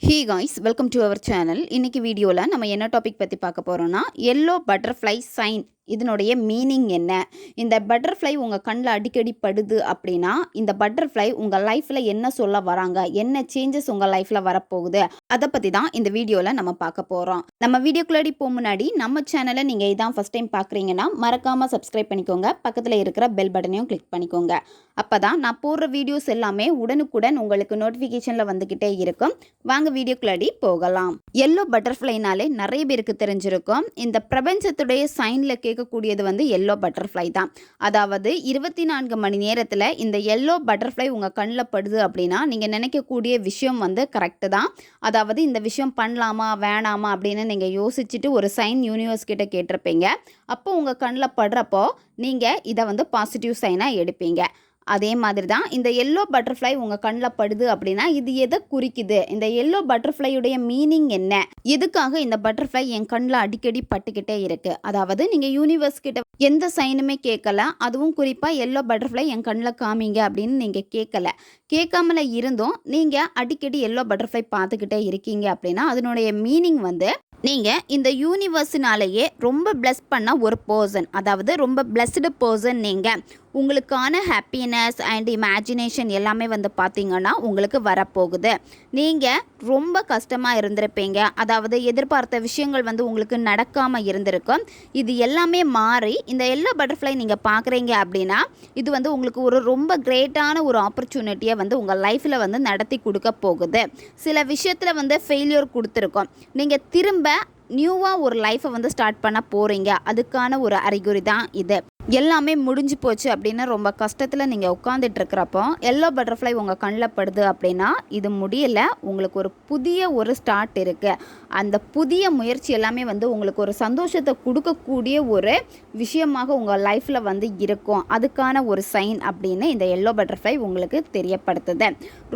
Hey guys, welcome to our channel. இன்னைக்கு வீடியோல நம்ம என்ன டாபிக் பத்தி பார்க்க போறோம்னா yellow butterfly sign இதனுடைய மீனிங் என்ன? இந்த பட்டர்ஃப்ளை உங்க கண்ணில் அடிக்கடி படுது அப்படின்னா இந்த பட்டர்ஃப்ளை உங்க லைஃப்ல என்ன சொல்ல வராங்க, என்ன சேஞ்சஸ் உங்க லைஃப்ல வரப்போகுது, அதை பத்தி தான் இந்த வீடியோல நம்ம பார்க்க போறோம். நம்ம வீடியோக்குள்ளாடி போக முன்னாடி நம்ம சேனலை நீங்க இதான் ஃபர்ஸ்ட் டைம் பார்க்குறீங்கன்னா மறக்காம சப்ஸ்கிரைப் பண்ணிக்கோங்க, பக்கத்தில் இருக்கிற பெல் பட்டனையும் கிளிக் பண்ணிக்கோங்க. அப்பதான் நான் போடுற வீடியோஸ் எல்லாமே உடனுக்குடன் உங்களுக்கு நோட்டிஃபிகேஷன்ல வந்துகிட்டே இருக்கும். வாங்க வீடியோக்குள்ளாடி போகலாம். எல்லோ பட்டர்ஃப்ளைனாலே நிறைய பேருக்கு தெரிஞ்சிருக்கும். இந்த பிரபஞ்சத்துடைய சைன்ல கேட்கக்கூடியது வந்து எல்லோ பட்டர்ஃப்ளை தான். அதாவது 24 மணி நேரத்தில் இந்த எல்லோ பட்டர்ஃப்ளை உங்கள் கண்ணில் படுது அப்படின்னா நீங்கள் நினைக்கக்கூடிய விஷயம் வந்து கரெக்டு தான். அதாவது இந்த விஷயம் பண்ணலாமா வேணாமா அப்படின்னு நீங்கள் யோசிச்சுட்டு ஒரு சைன் யூனிவர்ஸ் கிட்ட கேட்டிருப்பீங்க. அப்போ உங்கள் கண்ணில் படுறப்போ நீங்கள் இதை வந்து பாசிட்டிவ் சைனாக எடுப்பீங்க. அதே மாதிரி தான் இந்த எல்லோ பட்டர்ஃப்ளை உங்கள் கண்ணில் படுது அப்படின்னா இது எதை குறிக்குது, இந்த எல்லோ பட்டர்ஃப்ளையுடைய மீனிங் என்ன, எதுக்காக இந்த பட்டர்ஃப்ளை என் கண்ணில் அடிக்கடி பட்டுக்கிட்டே இருக்குது. அதாவது நீங்கள் யூனிவர்ஸ் கிட்ட எந்த சைனுமே கேட்கல, அதுவும் குறிப்பாக எல்லோ பட்டர்ஃப்ளை என் கண்ணில் காமிங்க அப்படின்னு நீங்கள் கேட்கல. கேட்காமல இருந்தும் நீங்கள் அடிக்கடி எல்லோ பட்டர்ஃப்ளை பார்த்துக்கிட்டே இருக்கீங்க அப்படின்னா அதனுடைய மீனிங் வந்து நீங்கள் இந்த யூனிவர்ஸினாலேயே ரொம்ப பிளஸ் பண்ண ஒரு பர்சன், அதாவது ரொம்ப பிளஸ்டு பர்சன். நீங்கள் உங்களுக்கான ஹாப்பினஸ் அண்ட் இமேஜினேஷன் எல்லாமே வந்து பார்த்திங்கன்னா உங்களுக்கு வரப்போகுது. நீங்கள் ரொம்ப கஷ்டமாக இருந்திருப்பீங்க, அதாவது எதிர்பார்த்த விஷயங்கள் வந்து உங்களுக்கு நடக்காமல் இருந்திருக்கும். இது எல்லாமே மாறி இந்த எல்லோ பட்டர்ஃப்ளை நீங்கள் பார்க்குறீங்க அப்படின்னா இது வந்து உங்களுக்கு ஒரு ரொம்ப கிரேட்டான ஒரு ஆப்பர்ச்சுனிட்டியை வந்து உங்கள் லைஃப்பில் வந்து நடத்தி கொடுக்க போகுது. சில விஷயத்தில் வந்து ஃபெயிலியர் கொடுத்துருக்கோம், நீங்கள் திரும்ப நியூவாக ஒரு லைஃப்பை வந்து ஸ்டார்ட் பண்ண போகிறீங்க. அதுக்கான ஒரு அறிகுறி தான் இது. எல்லாமே முடிஞ்சு போச்சு அப்படின்னு ரொம்ப கஷ்டத்தில் நீங்கள் உட்காந்துட்டு இருக்கிறப்போ எல்லோ பட்டர்ஃப்ளை உங்கள் கண்ணில் படுது அப்படின்னா இது முடியல, உங்களுக்கு ஒரு புதிய ஒரு ஸ்டார்ட் இருக்குது. அந்த புதிய முயற்சி எல்லாமே வந்து உங்களுக்கு ஒரு சந்தோஷத்தை கொடுக்கக்கூடிய ஒரு விஷயமாக உங்கள் லைஃப்பில் வந்து இருக்கும். அதுக்கான ஒரு சைன் அப்படின்னு இந்த எல்லோ பட்டர்ஃப்ளை உங்களுக்கு தெரியப்படுத்துது.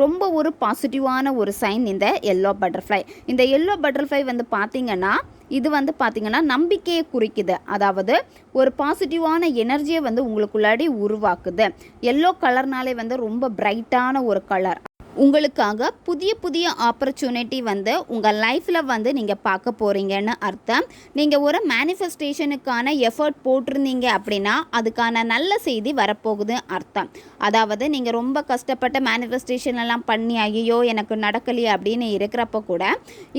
ரொம்ப ஒரு பாசிட்டிவான ஒரு சைன் இந்த எல்லோ பட்டர்ஃப்ளை. இந்த எல்லோ பட்டர்ஃப்ளை வந்து பார்த்திங்கன்னா இது வந்து பார்த்திங்கன்னா நம்பிக்கையை குறிக்குது. அதாவது ஒரு பாசிட்டிவான எனர்ஜியை வந்து உங்களுக்குள்ளாடி உருவாக்குது. எல்லோ கலர்னாலே வந்து ரொம்ப பிரைட்டான ஒரு கலர். உங்களுக்காக புதிய புதிய ஆப்பர்ச்சுனிட்டி வந்து உங்கள் லைஃப்பில் வந்து நீங்கள் பார்க்க போகிறீங்கன்னு அர்த்தம். நீங்கள் ஒரு மேனிஃபெஸ்டேஷனுக்கான எஃபர்ட் போட்டிருந்தீங்க அப்படின்னா அதுக்கான நல்ல செய்தி வரப்போகுது அர்த்தம். அதாவது நீங்கள் ரொம்ப கஷ்டப்பட்ட மேனிஃபெஸ்டேஷன் எல்லாம் பண்ணி ஐயோ எனக்கு நடக்கலையே அப்படின்னு இருக்கிறப்ப கூட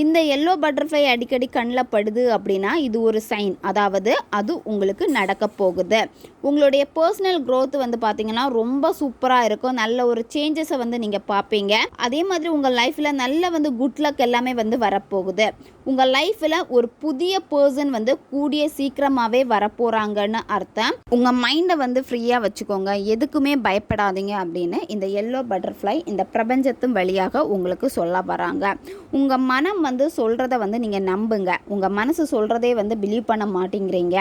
இந்த எல்லோ பட்டர்ஃப்ளை அடிக்கடி கண்ணில் படுது அப்படின்னா இது ஒரு சைன், அதாவது அது உங்களுக்கு நடக்க போகுது. உங்களுடைய பர்சனல் க்ரோத் வந்து பார்த்திங்கன்னா ரொம்ப சூப்பராக இருக்கும். நல்ல ஒரு சேஞ்சஸை வந்து நீங்கள் பார்ப்பீங்க. அதே மாதிரி உங்கள் லைஃப்பில் நல்ல வந்து குட் லக் எல்லாமே வந்து வரப்போகுது. உங்கள் லைஃப்பில் ஒரு புதிய பர்சன் வந்து கூடிய சீக்கிரமாகவே வரப்போகிறாங்கன்னு அர்த்தம். உங்கள் மைண்டை வந்து ஃப்ரீயாக வச்சுக்கோங்க, எதுக்குமே பயப்படாதீங்க அப்படின்னு இந்த எல்லோ பட்டர்ஃப்ளை இந்த பிரபஞ்சத்தின் வழியாக உங்களுக்கு சொல்ல வராங்க. உங்கள் மனம் வந்து சொல்கிறத வந்து நீங்கள் நம்புங்க. உங்கள் மனசு சொல்கிறதே வந்து பிலீவ் பண்ண மாட்டேங்கிறீங்க.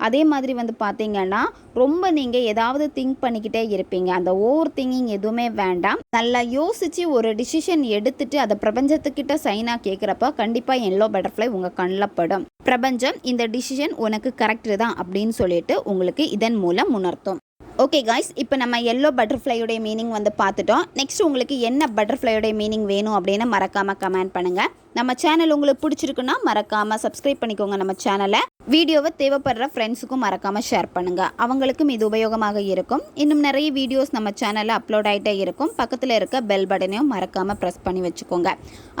அதே மாதிரி வந்து பார்த்தீங்கன்னா ரொம்ப நீங்கள் ஏதாவது திங்க் பண்ணிக்கிட்டே இருப்பீங்க. அந்த ஓவர் திங்கிங் எதுவுமே வேண்டாம். நல்லா யோசிச்சு ஒரு டிசிஷன் எடுத்துட்டு அதை பிரபஞ்சத்துக்கிட்ட சைனாக கேட்குறப்ப கண்டிப்பாக எல்லோ பட்டர்ஃப்ளை உங்கள் கண்ணில் படும். பிரபஞ்சம் இந்த டிசிஷன் உனக்கு கரெக்டு தான் அப்படின்னு சொல்லிட்டு உங்களுக்கு இதன் மூலம் உணர்த்தும். ஓகே காய்ஸ், இப்போ நம்ம எல்லோ பட்டர்ஃப்ளையோடைய மீனிங் வந்து பார்த்துட்டோம். நெக்ஸ்ட் உங்களுக்கு என்ன பட்டர்ஃப்ளையோடைய மீனிங் வேணும் அப்படின்னு மறக்காமல் கமெண்ட் பண்ணுங்கள். நம்ம சேனல் உங்களுக்கு பிடிச்சிருக்குன்னா மறக்காமல் சப்ஸ்கிரைப் பண்ணிக்கோங்க நம்ம சேனலை. வீடியோவை தேவைப்படுற ஃப்ரெண்ட்ஸுக்கும் மறக்காமல் ஷேர் பண்ணுங்கள், அவங்களுக்கும் இது உபயோகமாக இருக்கும். இன்னும் நிறைய வீடியோஸ் நம்ம சேனலில் அப்லோட் ஆகிட்டே இருக்கும். பக்கத்தில் இருக்க பெல் பட்டனையும் மறக்காமல் ப்ரெஸ் பண்ணி வச்சுக்கோங்க.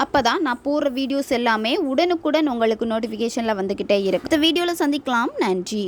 அப்போ தான் நான் போடுற வீடியோஸ் எல்லாமே உடனுக்குடன் உங்களுக்கு நோட்டிஃபிகேஷனில் வந்துக்கிட்டே இருக்கும். இந்த வீடியோவில் சந்திக்கலாம். நன்றி.